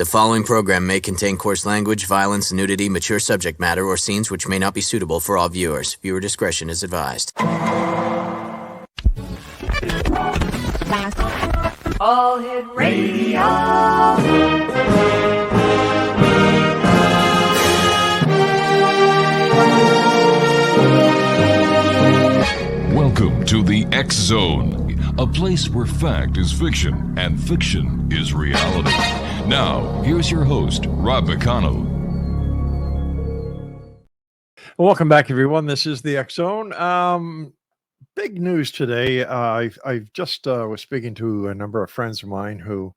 The following program may contain coarse language, violence, nudity, mature subject matter, or scenes which may not be suitable for all viewers. Viewer discretion is advised. All Hit Radio. Welcome to the X Zone, a place where fact is fiction and fiction is reality. Now, here's your host, Rob McConnell. Welcome back, everyone. This is the X Zone. Big news today. I've just was speaking to a number of friends of mine who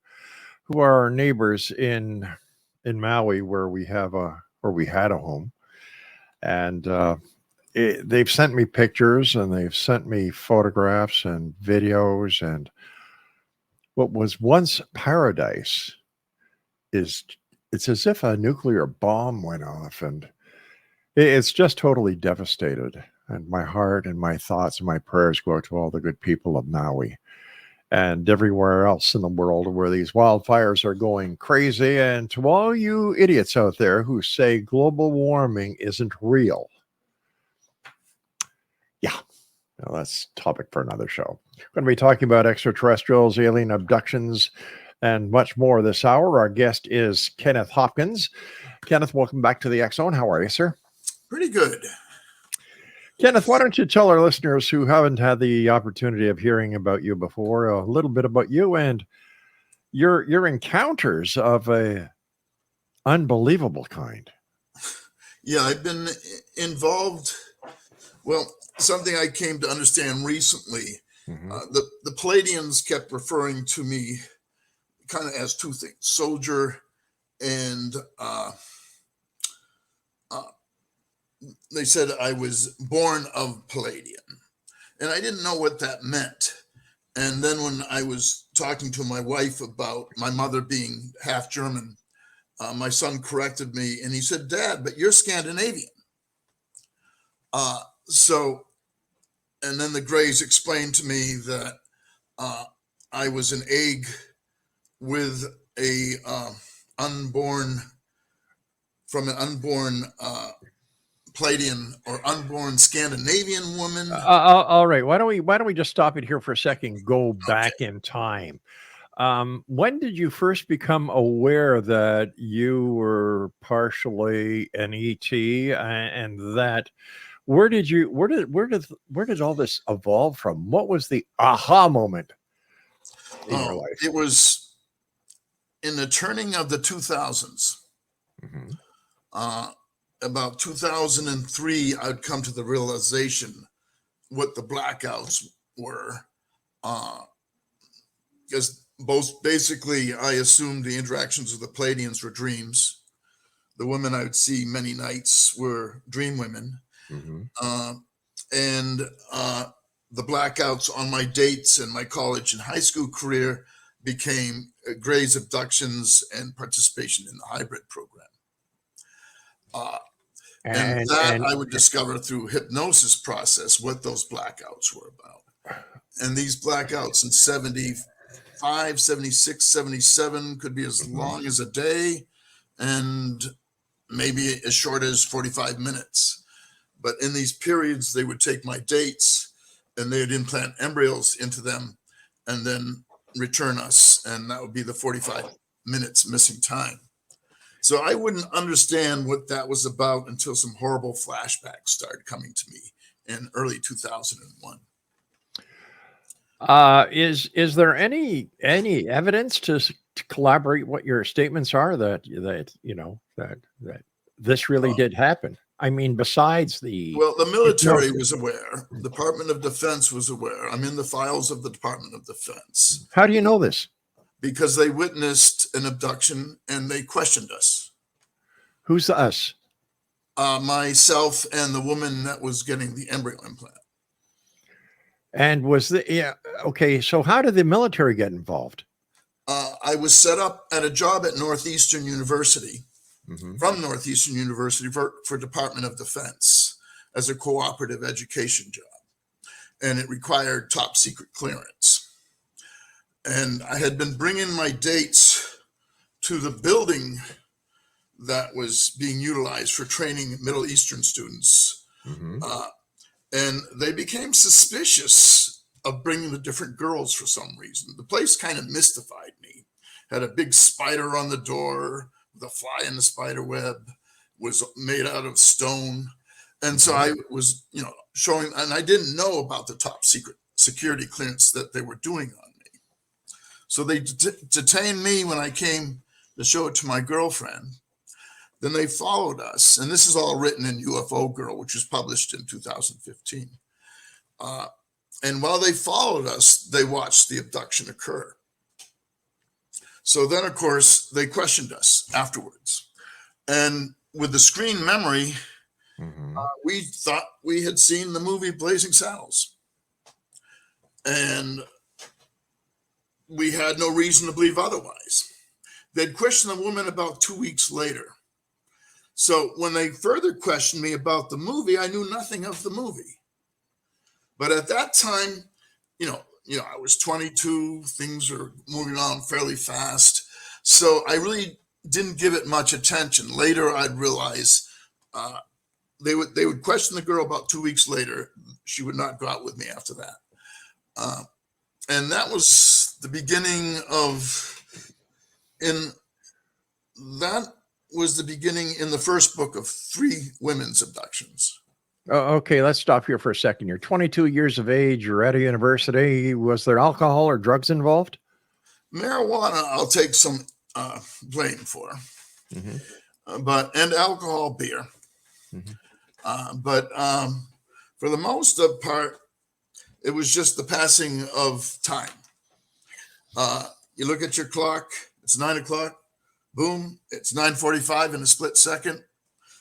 are our neighbors in Maui, where we had a home, and they've sent me pictures and they've sent me photographs and videos, and what was once paradise it's as if a nuclear bomb went off, and it's just totally devastated. And my heart and my thoughts and my prayers go out to all the good people of Maui and everywhere else in the world where these wildfires are going crazy, and to all you idiots out there who say global warming isn't real. Yeah, well, that's a topic for another show. We're going to be talking about extraterrestrials, alien abductions, and much more this hour. Our guest is Kenneth Hopkins. Kenneth, welcome back to the X Zone. How are you, sir? Pretty good. Kenneth, why don't you tell our listeners who haven't had the opportunity of hearing about you before a little bit about you and your encounters of a unbelievable kind? Yeah, I've been involved. Well, something I came to understand recently, the Palladians kept referring to me kind of as two things: soldier and they said I was born of Palladian, and I didn't know what that meant. And then when I was talking to my wife about my mother being half German, my son corrected me and he said, "Dad, but you're Scandinavian." And then the Greys explained to me that I was an egg with a unborn Palladian or unborn Scandinavian woman. All right. Why don't we just stop it here for a second? Go back in time. When did you first become aware that you were partially an ET, and that where did all this evolve from? What was the aha moment in your life? It was in the turning of the 2000s. About 2003, I'd come to the realization what the blackouts were, because basically I assumed the interactions with the Palladians were dreams. The women I would see many nights were dream women, and the blackouts on my dates and my college and high school career became Gray's abductions and participation in the hybrid program. And I would discover through hypnosis process what those blackouts were about. And these blackouts in 75, 76, 77 could be as long as a day and maybe as short as 45 minutes. But in these periods, they would take my dates and they would implant embryos into them and then return us. And that would be the 45 minutes missing time. So I wouldn't understand what that was about until some horrible flashbacks started coming to me in early 2001. Is there any evidence to corroborate what your statements are that this really did happen? I mean, besides the military was aware, Department of Defense was aware. I'm in the files of the Department of Defense. How do you know this? Because they witnessed an abduction and they questioned us. Who's the us? Myself and the woman that was getting the embryo implant. And so how did the military get involved? I was set up at a job at Northeastern University, from Northeastern University for Department of Defense as a cooperative education job. And it required top secret clearance. And I had been bringing my dates to the building that was being utilized for training Middle Eastern students. And they became suspicious of bringing the different girls for some reason. The place kind of mystified me. Had a big spider on the door, the fly in the spider web, was made out of stone. And so I was, showing, and I didn't know about the top secret security clearance that they were doing on me. So they detained me when I came to show it to my girlfriend. Then they followed us, and this is all written in UFO Girl, which was published in 2015. And while they followed us, they watched the abduction occur. So then, of course, they questioned us afterwards. And with the screen memory, we thought we had seen the movie Blazing Saddles. And we had no reason to believe otherwise. They'd questioned the woman about 2 weeks later. So when they further questioned me about the movie, I knew nothing of the movie. But at that time, I was 22, things are moving on fairly fast. So I really didn't give it much attention. Later, I'd realize they would question the girl about 2 weeks later. She would not go out with me after that. And that was the beginning in the first book of 3 women's abductions. Oh, okay, let's stop here for a second. You're 22 years of age. You're at a university. Was there alcohol or drugs involved? Marijuana, I'll take some blame for, and alcohol, beer. But for the most part, it was just the passing of time. You look at your clock; it's 9 o'clock. Boom! It's 9:45 in a split second,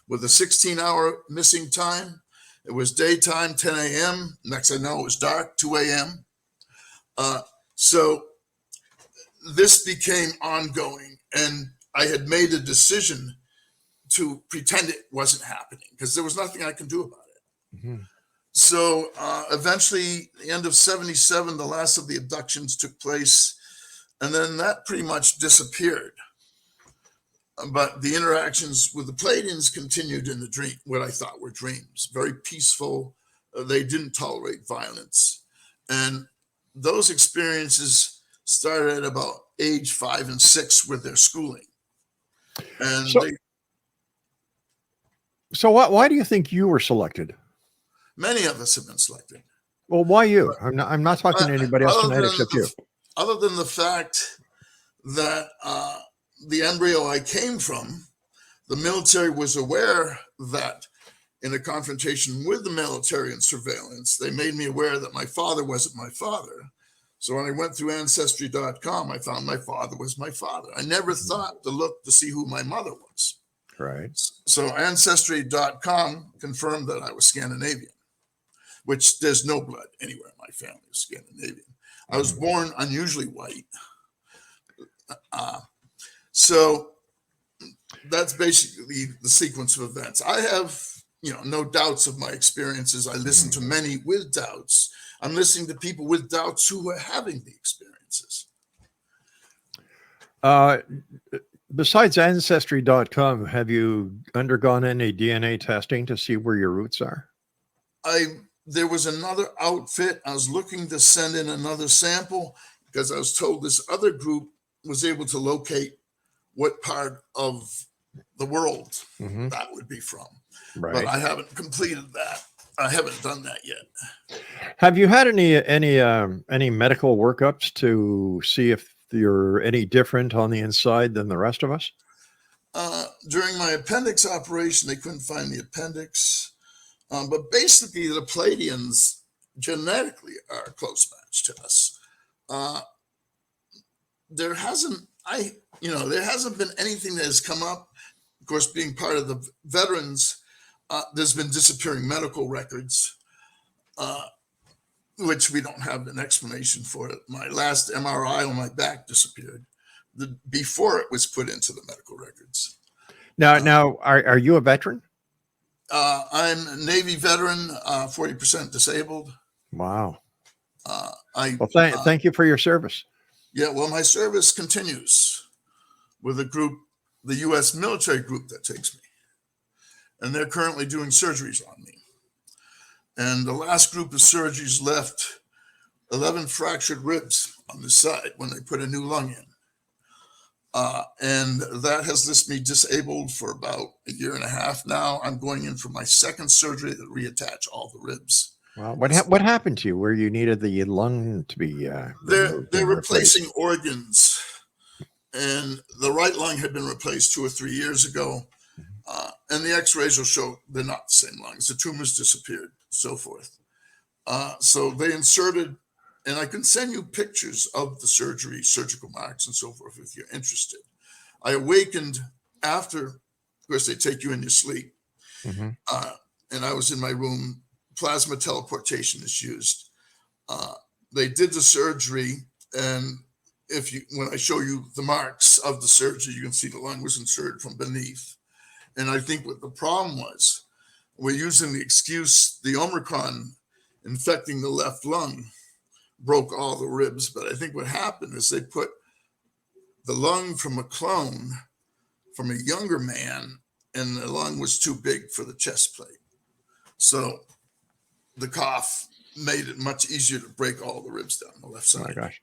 with a 16-hour missing time. It was daytime, 10 a.m. Next I know, it was dark, 2 a.m. So this became ongoing, and I had made a decision to pretend it wasn't happening because there was nothing I could do about it. So eventually, the end of 77, the last of the abductions took place, and then that pretty much disappeared. But the interactions with the Pleiadians continued in the dream, what I thought were dreams, very peaceful. They didn't tolerate violence. And those experiences started at about age 5 and 6 with their schooling. And so why do you think you were selected? Many of us have been selected. Well, why you? I'm not talking to anybody else tonight except you. Other than the fact that the embryo I came from, the military was aware that in a confrontation with the military and surveillance, they made me aware that my father wasn't my father. So when I went through Ancestry.com, I found my father was my father. I never thought to look to see who my mother was. Right. So Ancestry.com confirmed that I was Scandinavian, which there's no blood anywhere in my family is Scandinavian. I was born unusually white. So that's basically the sequence of events. I have, no doubts of my experiences. I listen to many with doubts. I'm listening to people with doubts who are having the experiences. Besides Ancestry.com, have you undergone any DNA testing to see where your roots are? There was another outfit. I was looking to send in another sample because I was told this other group was able to locate what part of the world that would be from. Right. But I haven't completed that. I haven't done that yet. Have you had any medical workups to see if you're any different on the inside than the rest of us? During my appendix operation, they couldn't find the appendix. But basically, the Pleiadians genetically are a close match to us. There hasn't been anything that has come up. Of course, being part of the veterans, there's been disappearing medical records, which we don't have an explanation for. My last MRI on my back disappeared before it was put into the medical records. Now, are you a veteran? I'm a Navy veteran, 40% disabled. Wow. Thank you for your service. Yeah, well, my service continues. with a group, the U.S. military group that takes me. And they're currently doing surgeries on me. And the last group of surgeries left 11 fractured ribs on the side when they put a new lung in. And that has left me disabled for about a year and a half now. I'm going in for my second surgery to reattach all the ribs. Wow. What happened to you where you needed the lung to be they're replacing organs, and the right lung had been replaced 2 or 3 years ago, and the x-rays will show they're not the same lungs. The tumors disappeared, so forth. So they inserted, and I can send you pictures of the surgery, surgical marks and so forth if you're interested. I awakened after, of course, they take you in your sleep, and I was in my room. Plasma teleportation is used. They did the surgery, and when I show you the marks of the surgery, you can see the lung was inserted from beneath. And I think what the problem was, we're using the excuse, the Omicron infecting the left lung broke all the ribs. But I think what happened is they put the lung from a clone from a younger man, and the lung was too big for the chest plate. So the cough made it much easier to break all the ribs down the left side. Oh my gosh.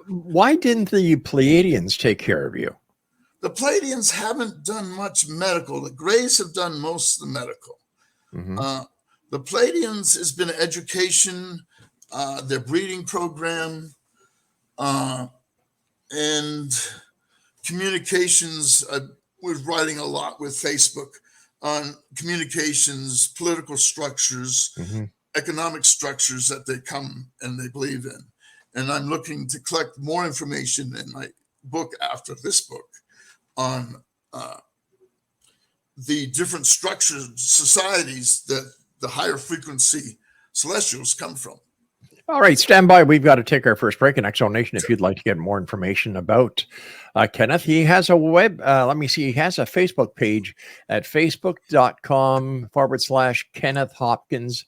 Why didn't the Pleiadians take care of you? The Pleiadians haven't done much medical. The Greys have done most of the medical. The Pleiadians has been education, their breeding program, and communications. I was writing a lot with Facebook on communications, political structures, economic structures that they come and they believe in. And I'm looking to collect more information in my book after this book on the different structures, societies that the higher frequency celestials come from. All right, stand by. We've got to take our first break in X Zone Nation. If you'd like to get more information about Kenneth, he has a he has a Facebook page at facebook.com/Kenneth Hopkins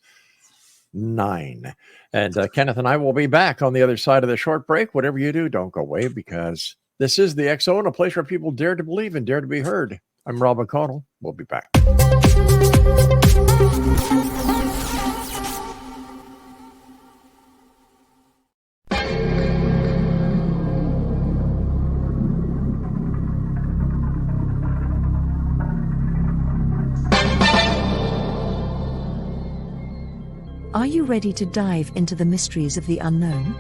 9. And Kenneth and I will be back on the other side of the short break. Whatever you do, don't go away, because this is the X Zone, a place where people dare to believe and dare to be heard. I'm Rob McConnell. We'll be back. Are you ready to dive into the mysteries of the unknown?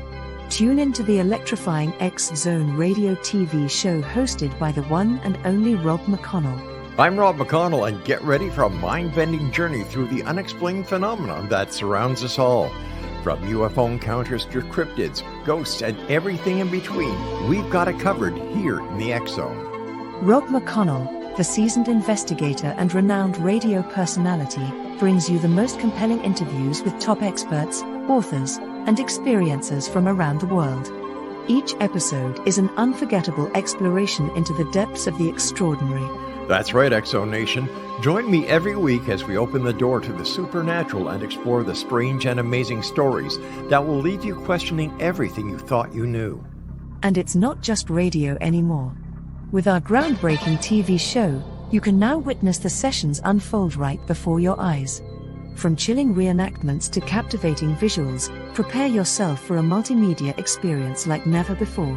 Tune into the electrifying X Zone radio TV show hosted by the one and only Rob McConnell. I'm Rob McConnell, and get ready for a mind-bending journey through the unexplained phenomenon that surrounds us all. From UFO encounters to cryptids, ghosts, and everything in between, we've got it covered here in the X Zone. Rob McConnell, the seasoned investigator and renowned radio personality, brings you the most compelling interviews with top experts, authors, and experiencers from around the world. Each episode is an unforgettable exploration into the depths of the extraordinary. That's right, X Zone Nation. Join me every week as we open the door to the supernatural and explore the strange and amazing stories that will leave you questioning everything you thought you knew. And it's not just radio anymore. With our groundbreaking TV show, you can now witness the sessions unfold right before your eyes. From chilling reenactments to captivating visuals, prepare yourself for a multimedia experience like never before.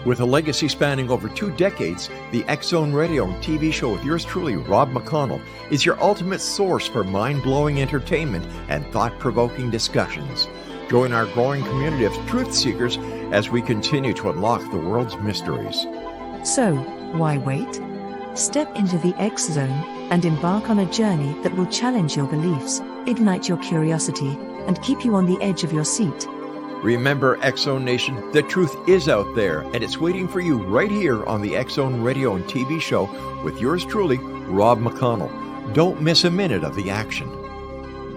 With a legacy spanning over 2 decades, the X Zone Radio and TV show with yours truly, Rob McConnell, is your ultimate source for mind-blowing entertainment and thought-provoking discussions. Join our growing community of truth seekers as we continue to unlock the world's mysteries. So, why wait? Step into the X Zone and embark on a journey that will challenge your beliefs, ignite your curiosity, and keep you on the edge of your seat. Remember, X Zone Nation, the truth is out there, and it's waiting for you right here on the X Zone Radio and TV show with yours truly, Rob McConnell. Don't miss a minute of the action.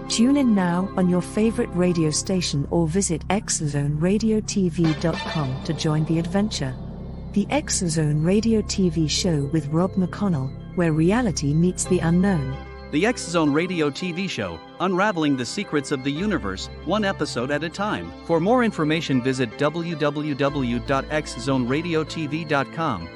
Tune in now on your favorite radio station or visit xzoneradiotv.com to join the adventure. The X Zone Radio TV show with Rob McConnell, where reality meets the unknown. The X Zone Radio TV show, unraveling the secrets of the universe, one episode at a time. For more information, visit www.xzoneradiotv.com.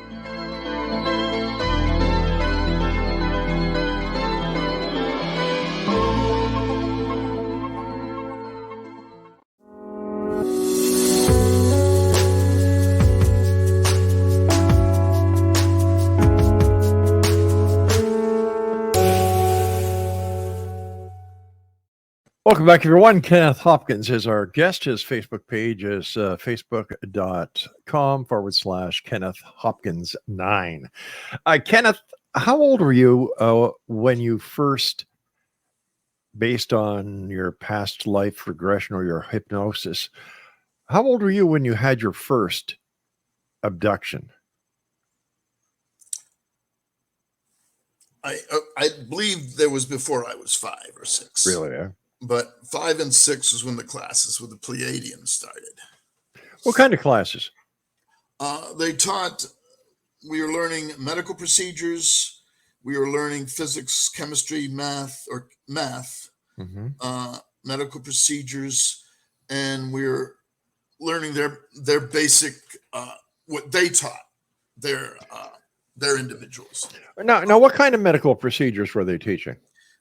Welcome back, everyone. Kenneth Hopkins is our guest. His Facebook page is facebook.com/Kenneth Hopkins 9. Kenneth, how old were you when you first, based on your past life regression or your hypnosis, how old were you when you had your first abduction? I believe there was before I was 5 or 6. Really? Yeah. But 5 and 6 was when the classes with the Pleiadians started. What kind of classes? They taught, we were learning medical procedures, we were learning physics, chemistry, math, medical procedures, and we were learning their basic, what they taught their individuals. Now, what kind of medical procedures were they teaching?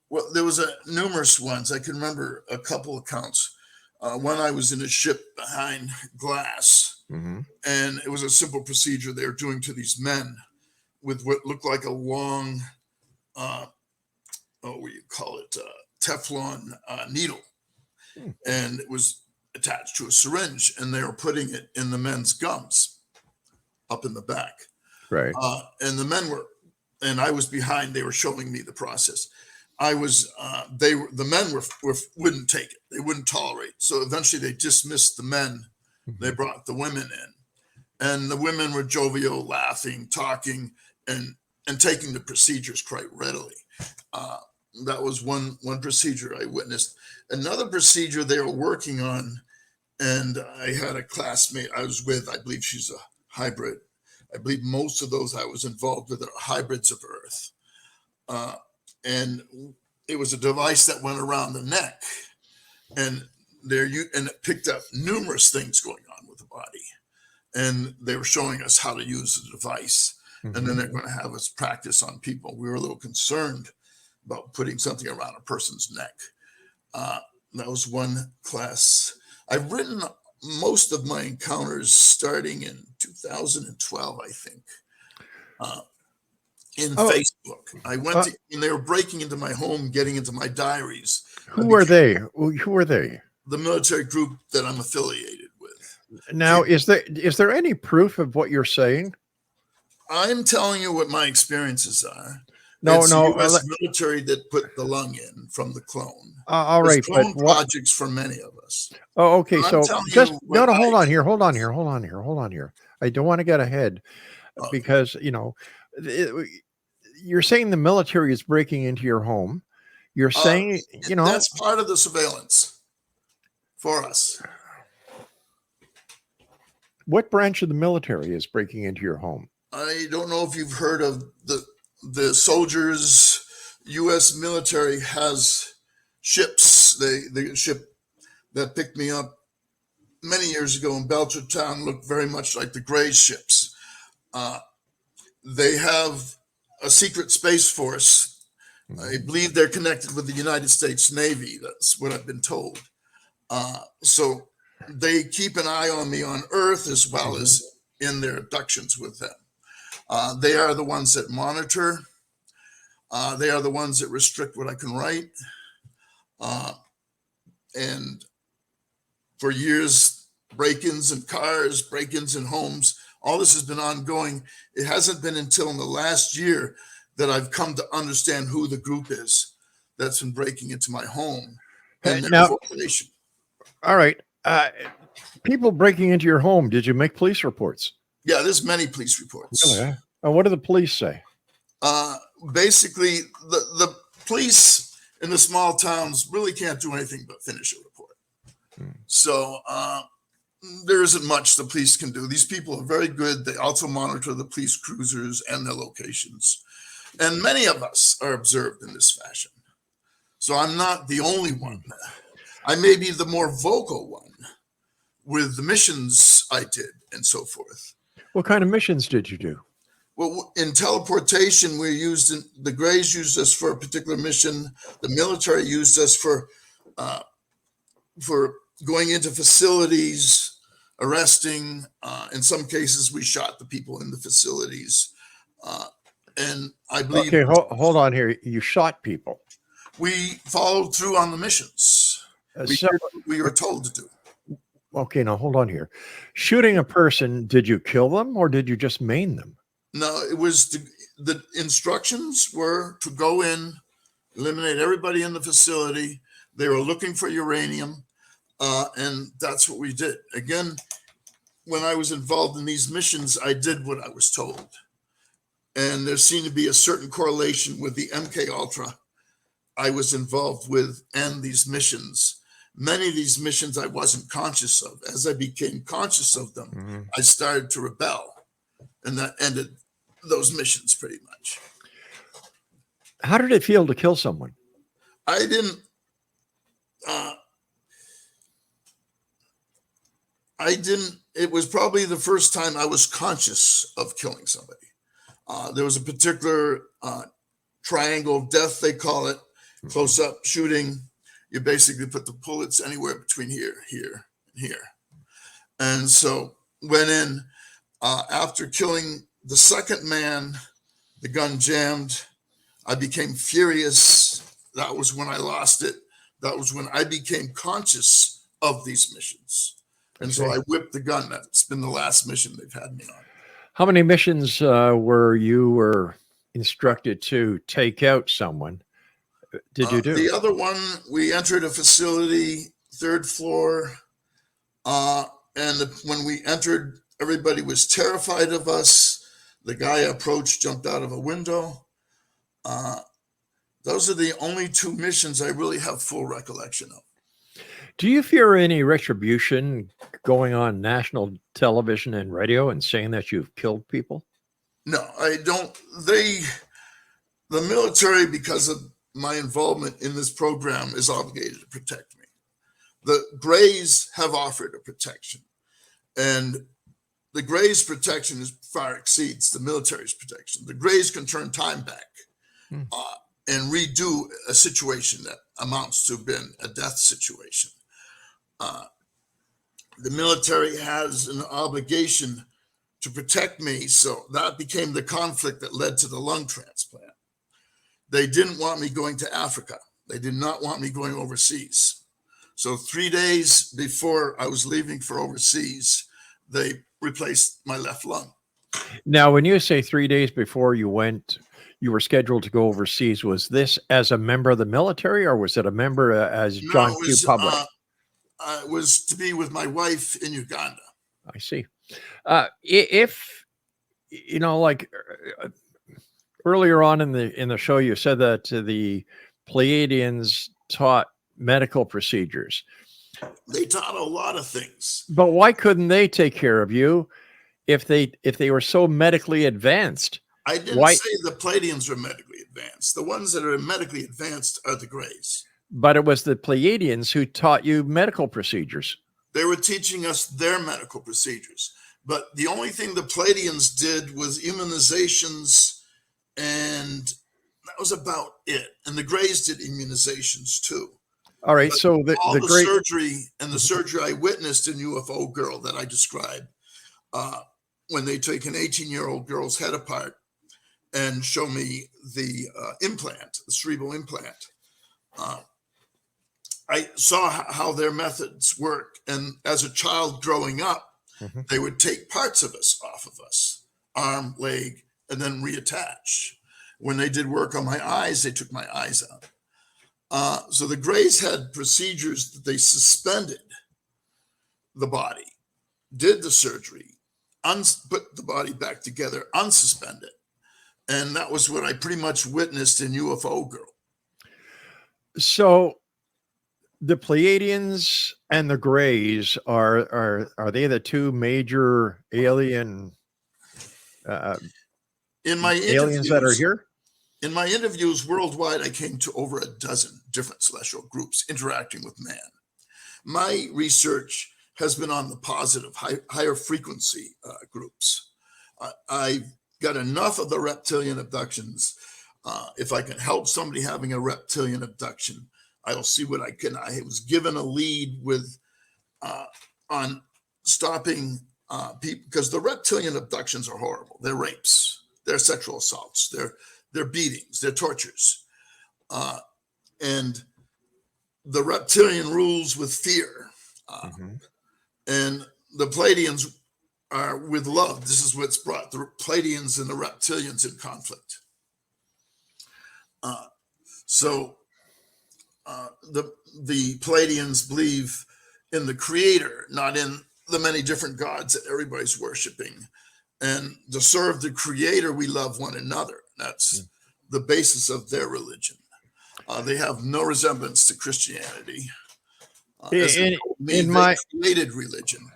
Well, there was numerous ones. I can remember a couple accounts. One, I was in a ship behind glass, and it was a simple procedure they were doing to these men with what looked like a long, Teflon needle, and it was attached to a syringe, and they were putting it in the men's gums up in the back. Right. And the men were, and I was behind. They were showing me the process. The men wouldn't take it. They wouldn't tolerate. So eventually they dismissed the men. They brought the women in, and the women were jovial, laughing, talking, and taking the procedures quite readily. That was one procedure I witnessed. Another procedure they were working on, and I had a classmate I was with. I believe she's a hybrid. I believe most of those I was involved with are hybrids of Earth. And it was a device that went around the neck, and it picked up numerous things going on with the body. And they were showing us how to use the device. And then they're going to have us practice on people. We were a little concerned about putting something around a person's neck. That was one class. I've written most of my encounters starting in 2012, I think. In Facebook, I went and they were breaking into my home, getting into my diaries. Who are they? Who are they? The military group that I'm affiliated with. Now, is there any proof of what you're saying? I'm telling you what my experiences are. No, it's no. U.S. military that put the lung in from the clone. All right, clone projects for many of us. Oh, okay. So just hold on here. Hold on here. I don't want to get ahead because you're saying the military is breaking into your home. You're saying, that's part of the surveillance for us. What branch of the military is breaking into your home? I don't know if you've heard of the soldiers. U.S. military has ships. The ship that picked me up many years ago in Belchertown looked very much like the Gray ships. They have a secret space force. I believe they're connected with the United States Navy. That's what I've been told. So they keep an eye on me on Earth as well as in their abductions with them. They are the ones that monitor. They are the ones that restrict what I can write. And for years, break-ins in cars, break-ins in homes, all this has been ongoing. It hasn't been until in the last year that I've come to understand who the group is that's been breaking into my home and their formation. All right. People breaking into your home, did you make police reports? Yeah, there's many police reports. Really? What do the police say? Basically, the police in the small towns really can't do anything but finish a report. So there isn't much the police can do. These people are very good. They also monitor the police cruisers and their locations. And many of us are observed in this fashion. So I'm not the only one. I may be the more vocal one with the missions I did and so forth. What kind of missions did you do? Well, in teleportation, the Greys used us for a particular mission. The military used us for going into facilities, arresting. In some cases, we shot the people in the facilities. And I believe... Okay, hold on here. You shot people. We followed through on the missions. We So, did what we were told to do. okay, now hold on here. Shooting a person, did you kill them or did you just maim them? No, it was the instructions were to go in, eliminate everybody in the facility. They were looking for uranium, and that's what we did. Again, when I was involved in these missions, I did what I was told. And there seemed to be a certain correlation with the MK Ultra I was involved with and these missions. Many of these missions I wasn't conscious of. As I became conscious of them, I started to rebel, and that ended those missions pretty much. How did it feel to kill someone? I didn't. It was probably the first time I was conscious of killing somebody. There was a particular triangle death, they call it, close up shooting. You basically put the bullets anywhere between here, here, and here. And so went in after killing the second man, the gun jammed. I became furious. That was when I lost it. That was when I became conscious of these missions. And so I whipped the gun. That's been the last mission they've had me on. How many missions were instructed to take out someone? Did you do? The other one, we entered a facility, 3rd floor. When we entered, everybody was terrified of us. The guy approached, jumped out of a window. Those are the only 2 missions I really have full recollection of. Do you fear any retribution going on national television and radio and saying that you've killed people? No, I don't. The military, because of my involvement in this program, is obligated to protect me. The Greys have offered a protection, and the Greys' protection far exceeds the military's protection. The Greys can turn time back and redo a situation that amounts to have been a death situation. The military has an obligation to protect me, so that became the conflict that led to the lung transplant. They didn't want me going to Africa. They did not want me going overseas. So 3 days before I was leaving for overseas, they replaced my left lung. Now, when you say 3 days before you went, you were scheduled to go overseas, was this as a member of the military or was it a member as John Q. Public? It was to be with my wife in Uganda. I see. If, you know, like earlier on in the show, you said that the Pleiadians taught medical procedures. They taught a lot of things. But why couldn't they take care of you if they were so medically advanced? I didn't say the Pleiadians were medically advanced. The ones that are medically advanced are the Greys. But it was the Pleiadians who taught you medical procedures. They were teaching us their medical procedures. But the only thing the Pleiadians did was immunizations, and that was about it. And the Greys did immunizations too. All right, but so the surgery and the surgery I witnessed in UFO Girl that I described, when they take an 18-year-old girl's head apart and show me the implant, the cerebral implant, I saw how their methods work. And as a child growing up, they would take parts of us off of us, arm, leg, and then reattach. When they did work on my eyes, they took my eyes out. So the Greys had procedures that they suspended the body, did the surgery, put the body back together, unsuspend it. And that was what I pretty much witnessed in UFO Girl. So the Pleiadians and the Greys are they the 2 major alien aliens that are here? In my interviews worldwide, I came to over a dozen different celestial groups interacting with man. My research has been on the positive, higher frequency groups. I've got enough of the reptilian abductions. If I can help somebody having a reptilian abduction, I'll see what I can. I was given a lead with on stopping people, because the reptilian abductions are horrible. They're rapes, they're sexual assaults, they're beatings, they're tortures. And the reptilian rules with fear, and the Pleiadians are with love. This is what's brought the Pleiadians and the reptilians in conflict. So the Pleiadians believe in the creator, not in the many different gods that everybody's worshiping. And to serve the creator, we love one another. That's the basis of their religion. They have no resemblance to Christianity. In my created religion.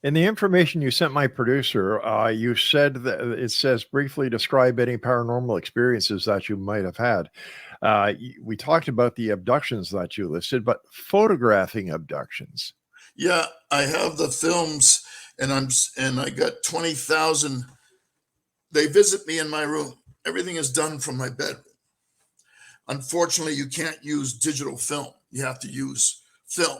In the information you sent my producer, you said that it says briefly describe any paranormal experiences that you might have had. We talked about the abductions that you listed, but photographing abductions. Yeah, I have the films, and I got 20,000. They visit me in my room. Everything is done from my bedroom. Unfortunately, you can't use digital film. You have to use film.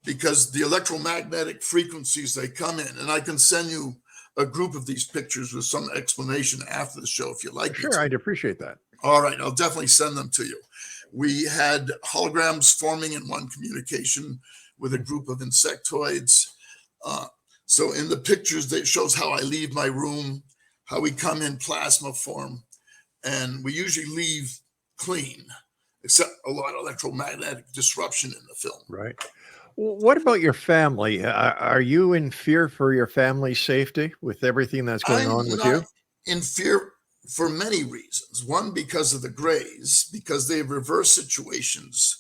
Because the electromagnetic frequencies, they come in, and I can send you a group of these pictures with some explanation after the show if you like. Sure, I'd appreciate that. All right, I'll definitely send them to you. We had holograms forming in one communication with a group of insectoids. So in the pictures, it shows how I leave my room, how we come in plasma form, and we usually leave clean, except a lot of electromagnetic disruption in the film. Right. What about your family? Are you in fear for your family's safety with everything that's going on with you? In fear for many reasons. One, because of the Greys, because they have reversed situations.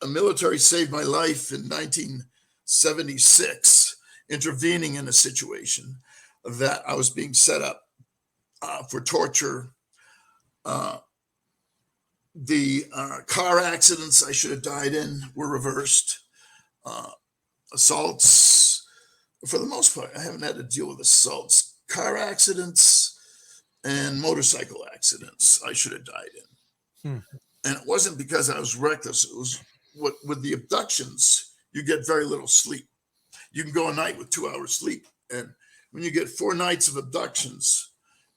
A military saved my life in 1976, intervening in a situation that I was being set up for torture. The car accidents I should have died in were reversed. Assaults, for the most part, I haven't had to deal with assaults. Car accidents and motorcycle accidents I should have died in. And it wasn't because I was reckless. It was with the abductions, you get very little sleep. You can go a night with 2 hours sleep. And when you get 4 nights of abductions,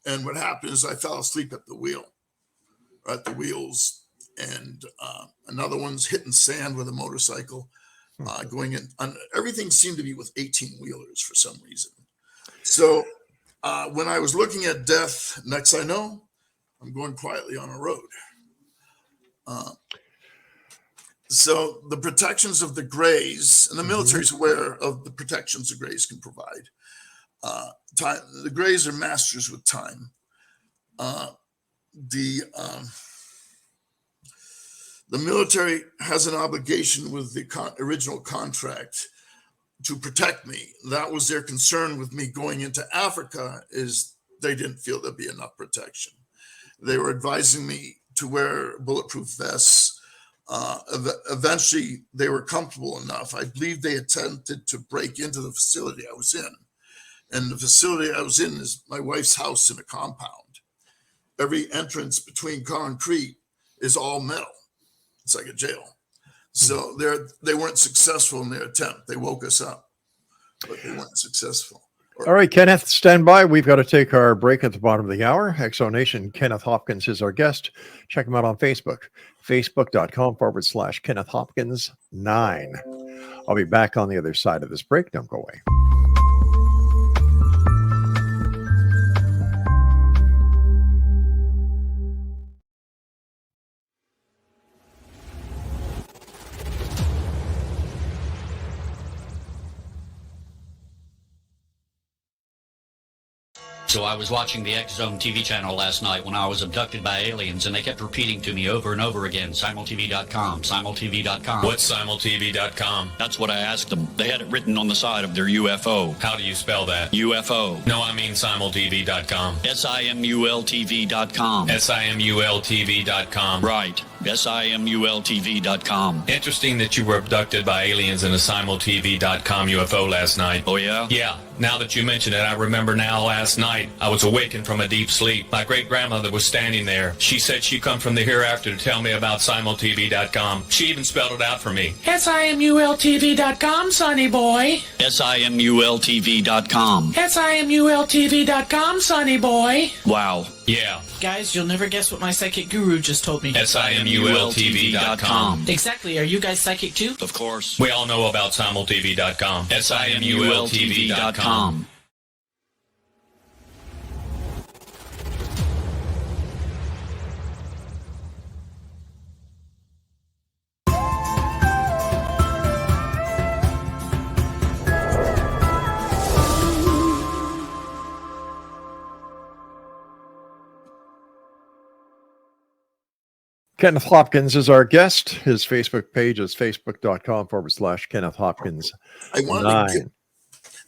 and what happened is I fell asleep at the wheels, and another one's hitting sand with a motorcycle. Going in, everything seemed to be with 18-wheelers for some reason. So when I was looking at death, next I know, I'm going quietly on a road. So the protections of the Greys, and the military's aware of the protections the Greys can provide. Time, the Greys are masters with time. The military has an obligation with the original contract to protect me. That was their concern with me going into Africa, is they didn't feel there'd be enough protection. They were advising me to wear bulletproof vests. Eventually, they were comfortable enough. I believe they attempted to break into the facility I was in. And the facility I was in is my wife's house in a compound. Every entrance between concrete is all metal. It's like a jail. So they weren't successful in their attempt. They woke us up, but they weren't successful. All right, Kenneth, stand by. We've got to take our break at the bottom of the hour. Exonation, Kenneth Hopkins is our guest. Check him out on Facebook, facebook.com/Kenneth Hopkins 9. I'll be back on the other side of this break. Don't go away. So I was watching the X Zone TV channel last night when I was abducted by aliens, and they kept repeating to me over and over again, simultv.com, simultv.com. What's simultv.com? That's what I asked them. They had it written on the side of their UFO. How do you spell that? UFO. No, I mean simultv.com. simultv.com. simultv.com. Right. simultv.com. Interesting that you were abducted by aliens in a simultv.com UFO last night. Oh, yeah? Yeah. Now that you mention it, I remember now last night I was awakened from a deep sleep. My great-grandmother was standing there. She said she come from the hereafter to tell me about simultv.com. She even spelled it out for me. simultv.com, sonny boy. simultv.com. simultv.com, sonny boy. Wow. Yeah. Guys, you'll never guess what my psychic guru just told me. SIMULTV.com. Exactly. Are you guys psychic too? Of course. We all know about SimulTV.com. SIMULTV.com. Kenneth Hopkins is our guest. His Facebook page is facebook.com/Kenneth Hopkins. I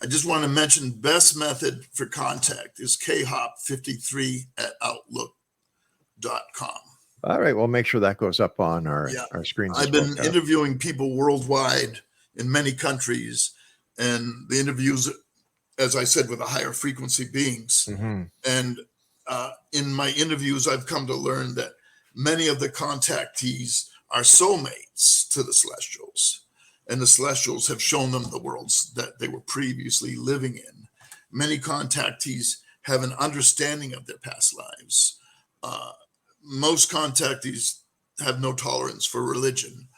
just want to mention best method for contact is khop53@outlook.com. All right, we'll make sure that goes up on our screens. I've been interviewing people worldwide in many countries, and the interviews, as I said, with the higher frequency beings. Mm-hmm. And in my interviews, I've come to learn that many of the contactees are soulmates to the Celestials, and the Celestials have shown them the worlds that they were previously living in. Many contactees have an understanding of their past lives. Most contactees have no tolerance for religion.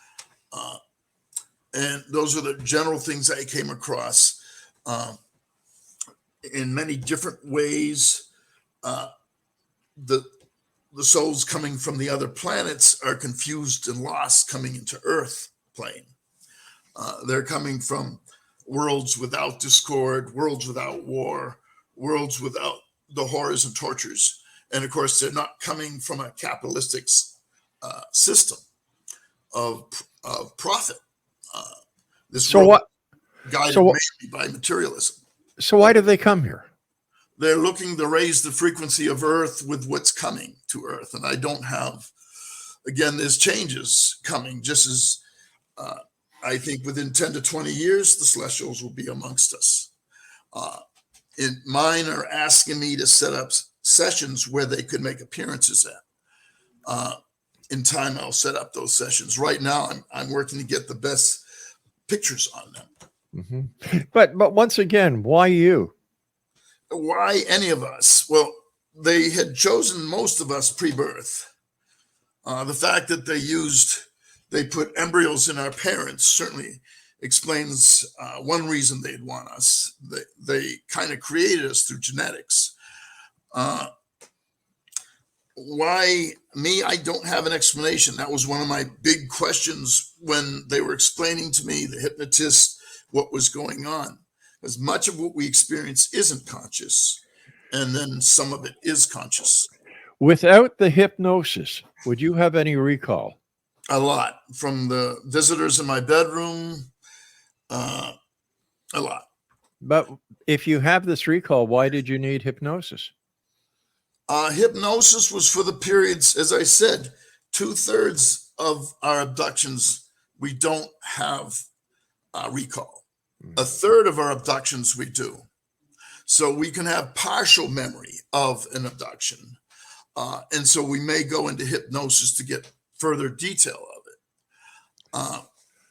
And those are the general things I came across in many different ways. The souls coming from the other planets are confused and lost coming into Earth plane. They're coming from worlds without discord, worlds without war, worlds without the horrors and tortures. And of course, they're not coming from a capitalistic system of profit. This world guided mainly by materialism. So why do they come here? They're looking to raise the frequency of Earth with what's coming to Earth. And I don't have, again, there's changes coming, just as I think within 10 to 20 years, the Celestials will be amongst us. Mine are asking me to set up sessions where they could make appearances at. In time, I'll set up those sessions. Right now, I'm working to get the best pictures on them. Mm-hmm. But once again, why you? Why any of us? Well, they had chosen most of us pre-birth. The fact that they put embryos in our parents certainly explains one reason they'd want us. They kind of created us through genetics. Why me? I don't have an explanation. That was one of my big questions when they were explaining to me, the hypnotist, what was going on. Because much of what we experience isn't conscious, and then some of it is conscious. Without the hypnosis, would you have any recall? A lot. From the visitors in my bedroom, a lot. But if you have this recall, why did you need hypnosis? Hypnosis was for the periods, as I said, 2/3 of our abductions, we don't have recall. 1/3 of our abductions we do. So we can have partial memory of an abduction. And so we may go into hypnosis to get further detail of it.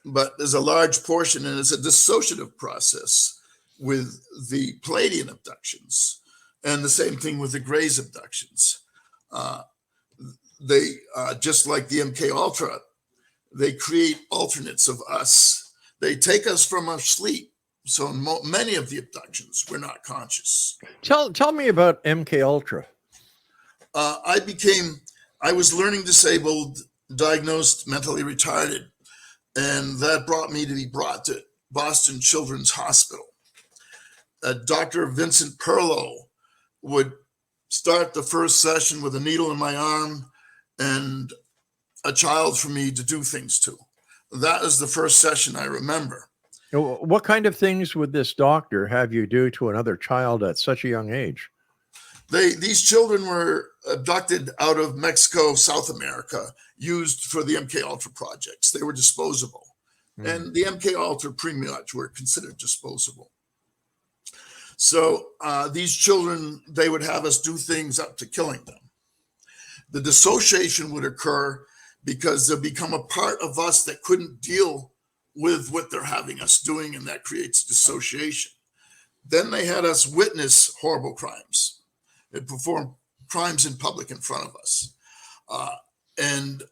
But there's a large portion, and it's a dissociative process with the Palladian abductions, and the same thing with the Greys abductions. They, just like the MK Ultra, they create alternates of us. They take us from our sleep. So in many of the abductions, we're not conscious. Tell me about MK Ultra. I was learning disabled, diagnosed mentally retarded, and that brought me to be brought to Boston Children's Hospital. Dr. Vincent Perlow would start the first session with a needle in my arm and a child for me to do things to. That is the first session I remember. What kind of things would this doctor have you do to another child at such a young age? These children were abducted out of Mexico, South America, used for the MK Ultra projects. They were disposable. And the MK Ultra pretty much were considered disposable. So these children, they would have us do things up to killing them. The dissociation would occur because they'll become a part of us that couldn't deal with what they're having us doing, and that creates dissociation. Then they had us witness horrible crimes. They performed crimes in public in front of us. And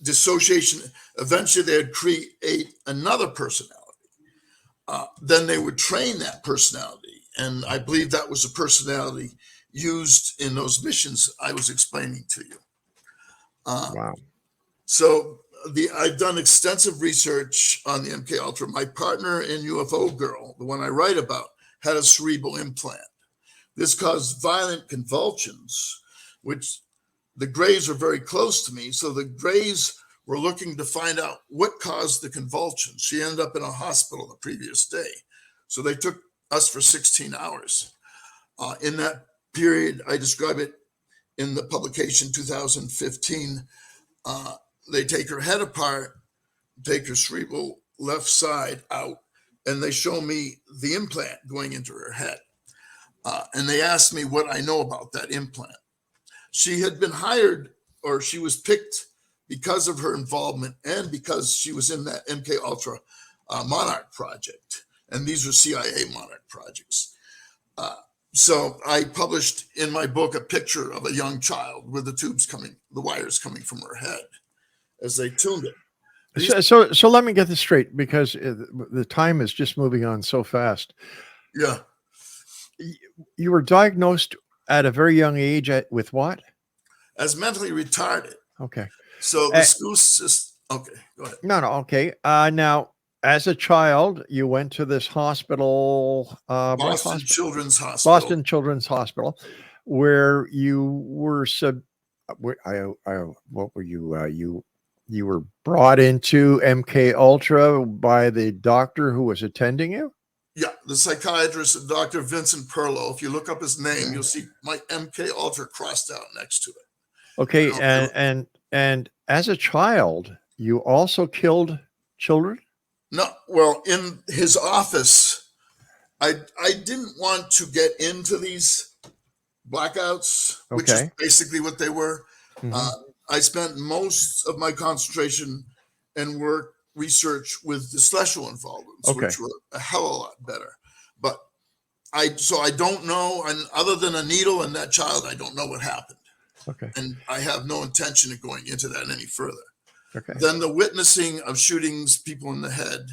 dissociation, eventually they would create another personality. Then they would train that personality. And I believe that was a personality used in those missions I was explaining to you. Wow. So I've done extensive research on the MK Ultra. My partner in UFO Girl, the one I write about, had a cerebral implant. This caused violent convulsions, which the Greys are very close to me. So the Greys were looking to find out what caused the convulsions. She ended up in a hospital the previous day. So they took us for 16 hours. In that period, I describe it in the publication 2015. They take her head apart, take her cerebral left side out, and they show me the implant going into her head. And they asked me what I know about that implant. She had been hired, or she was picked because of her involvement and because she was in that MK Ultra Monarch project. And these were CIA Monarch projects. So I published in my book a picture of a young child with the wires coming from her head as they tuned it. So let me get this straight, because the time is just moving on so fast. Yeah. You were diagnosed at a very young age with what? As mentally retarded. Okay. So the school system. Okay, go ahead. No. Okay. Now, as a child, you went to this hospital, Boston Children's Hospital. Boston Children's Hospital, where you were what were you? You were brought into MK Ultra by the doctor who was attending you? Yeah, the psychiatrist, Dr. Vincent Perlow. If you look up his name, you'll see my MK Ultra crossed out next to it. Okay, and as a child, you also killed children? No, well, in his office, I didn't want to get into these blackouts, which is basically what they were. Mm-hmm. I spent most of my concentration and work research with the celestial involvements, which were a hell of a lot better. But I don't know, and other than a needle and that child, I don't know what happened. Okay. And I have no intention of going into that any further. Okay. Then the witnessing of shootings, people in the head,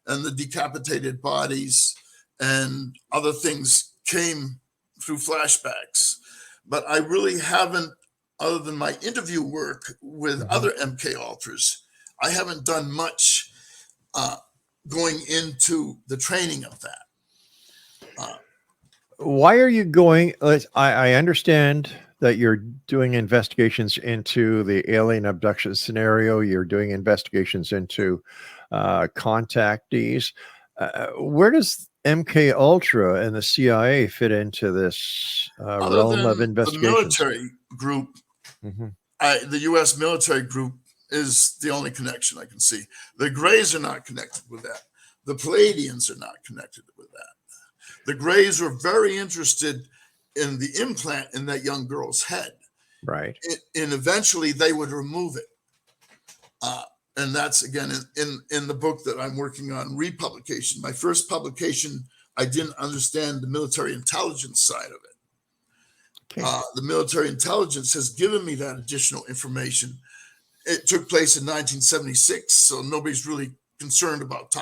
and the decapitated bodies and other things came through flashbacks. But I really haven't, other than my interview work with other MK Ultras, I haven't done much going into the training of that. Why are you going? I understand that you're doing investigations into the alien abduction scenario. You're doing investigations into contactees. Where does MK Ultra and the CIA fit into this realm of investigation? The military group, the U.S. military group, is the only connection I can see. The Greys are not connected with that. The Palladians are not connected with that. The Greys were very interested in the implant in that young girl's head. Right. And eventually they would remove it. And that's, again, in the book that I'm working on, republication. My first publication, I didn't understand the military intelligence side of it. Okay. The military intelligence has given me that additional information. It took place in 1976, so nobody's really concerned about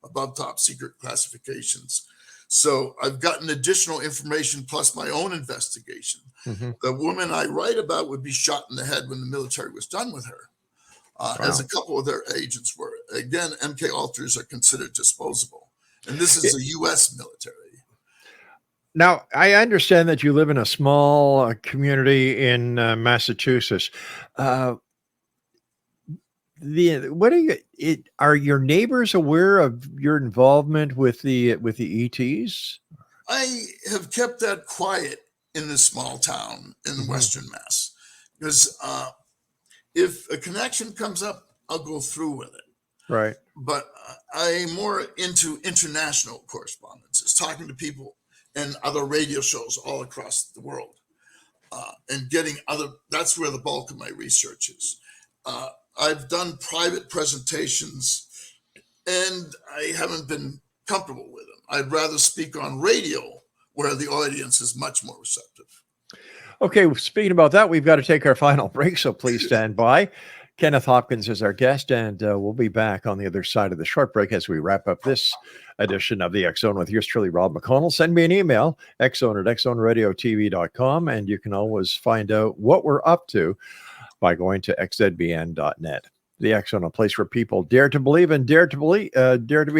above top secret classifications. So I've gotten additional information plus my own investigation. The woman I write about would be shot in the head when the military was done with her, as a couple of their agents were. Again, MK Ultras are considered disposable, and this is a U.S. military. Now, I understand that you live in a small community in Massachusetts. Are your neighbors aware of your involvement with the ETs? I have kept that quiet in this small town in Western Mass, because if a connection comes up, I'll go through with it. Right. But I'm more into international correspondences, talking to people and other radio shows all across the world, and getting that's where the bulk of my research is. I've done private presentations, and I haven't been comfortable with them. I'd rather speak on radio, where the audience is much more receptive. Okay, speaking about that, we've got to take our final break, so please stand by. Kenneth Hopkins is our guest, and we'll be back on the other side of the short break as we wrap up this edition of the X Zone with yours truly, Rob McConnell. Send me an email, xzone@xzoneradiotv.com, and you can always find out what we're up to by going to xzbn.net. The X Zone, a place where people dare to believe and dare to be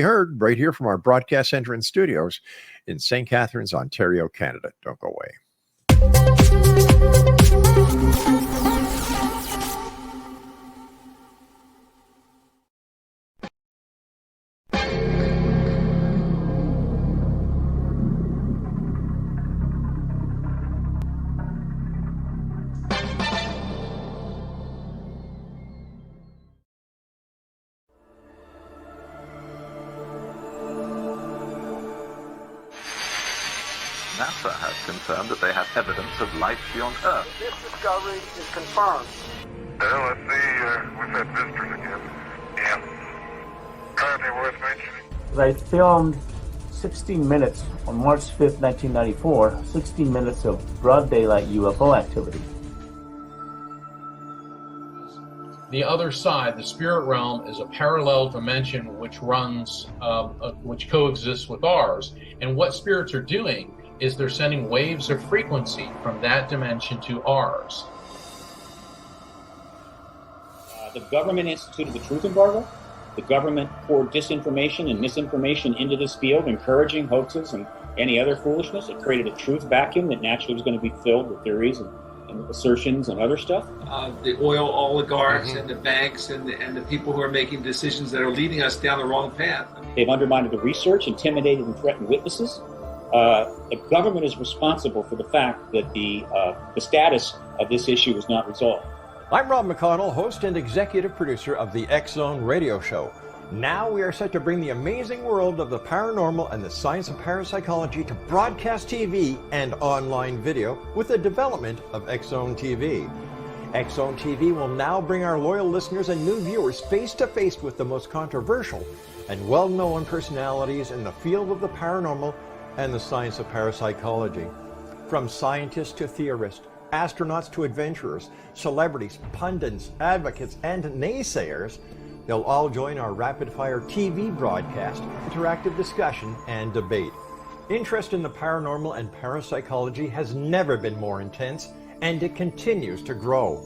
heard, right here from our broadcast center and studios in St. Catharines, Ontario, Canada. Don't go away. NASA has confirmed that they have evidence of life beyond Earth. This discovery is confirmed. Well, let's see, we've had visitors again. Yeah. Probably worth mentioning. I filmed 16 minutes on March 5th, 1994, 16 minutes of broad daylight UFO activity. The other side, the spirit realm, is a parallel dimension which runs, which coexists with ours. And what spirits are doing is they're sending waves of frequency from that dimension to ours. The government instituted the truth embargo. The government poured disinformation and misinformation into this field, encouraging hoaxes and any other foolishness. It created a truth vacuum that naturally was going to be filled with theories and assertions and other stuff. The oil oligarchs and the banks and the people who are making decisions that are leading us down the wrong path. They've undermined the research, intimidated and threatened witnesses. The government is responsible for the fact that the status of this issue is not resolved. I'm Rob McConnell, host and executive producer of the X Zone radio show. Now we are set to bring the amazing world of the paranormal and the science of parapsychology to broadcast TV and online video with the development of X Zone TV. X Zone TV will now bring our loyal listeners and new viewers face to face with the most controversial and well-known personalities in the field of the paranormal and the science of parapsychology. From scientists to theorists, astronauts to adventurers, celebrities, pundits, advocates, and naysayers, they'll all join our rapid-fire TV broadcast, interactive discussion, and debate. Interest in the paranormal and parapsychology has never been more intense, and it continues to grow.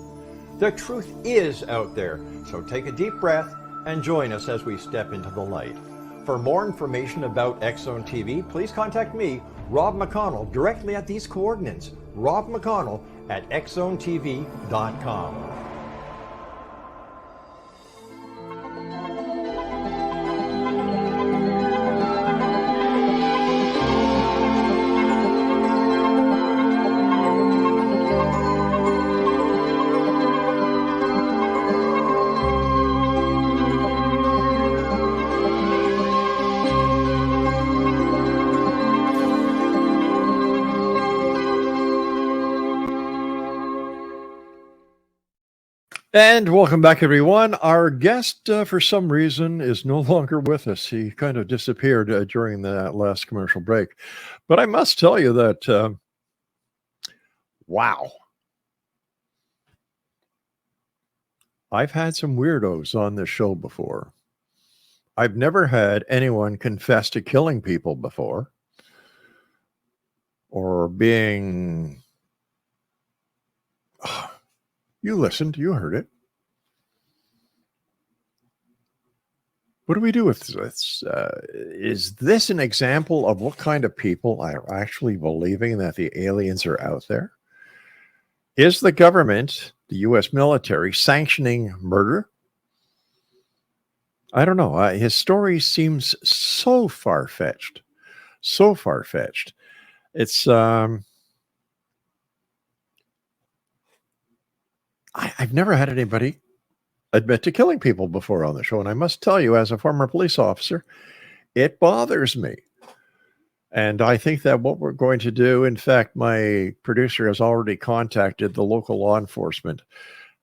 The truth is out there, so take a deep breath and join us as we step into the light. For more information about X Zone TV, please contact me, Rob McConnell, directly at these coordinates, Rob McConnell at xzonetv.com. And welcome back, everyone. Our guest, for some reason, is no longer with us. He kind of disappeared during that last commercial break. But I must tell you that, wow. I've had some weirdos on this show before. I've never had anyone confess to killing people before or being... You listened, you heard it. What do we do with this? Is this an example of what kind of people are actually believing that the aliens are out there? Is the government, the U.S. military, sanctioning murder? I don't know. His story seems so far-fetched. So far-fetched. It's... I've never had anybody admit to killing people before on the show. And I must tell you, as a former police officer, it bothers me. And I think that what we're going to do, in fact, my producer has already contacted the local law enforcement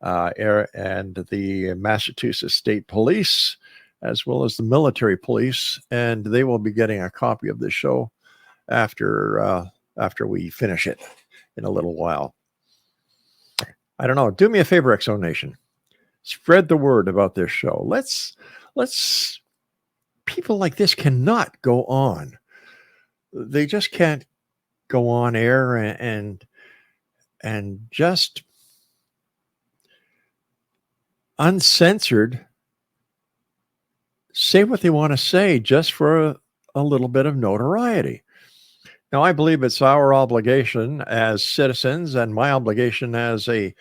and the Massachusetts State Police, as well as the military police. And they will be getting a copy of the show after we finish it in a little while. I don't know. Do me a favor, X-Zone Nation. Spread the word about this show. Let's people like this cannot go on. They just can't go on air and just uncensored say what they want to say just for a little bit of notoriety. Now, I believe it's our obligation as citizens and my obligation as a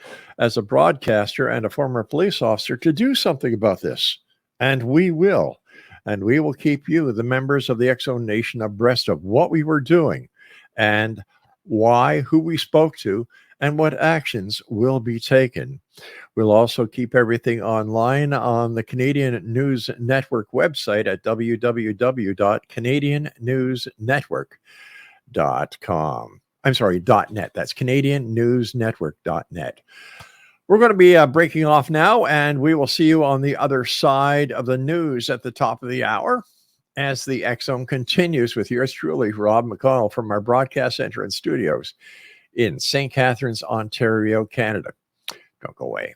broadcaster and a former police officer to do something about this. And we will. And we will keep you, the members of the X-Zone Nation, abreast of what we were doing and why, who we spoke to, and what actions will be taken. We'll also keep everything online on the Canadian News Network website at www.canadiannewsnetwork.com. I'm sorry, .net. That's canadiannewsnetwork.net. We're going to be breaking off now, and we will see you on the other side of the news at the top of the hour as the X-Zone continues with yours truly, Rob McConnell, from our broadcast center and studios in St. Catharines, Ontario, Canada. Don't go away.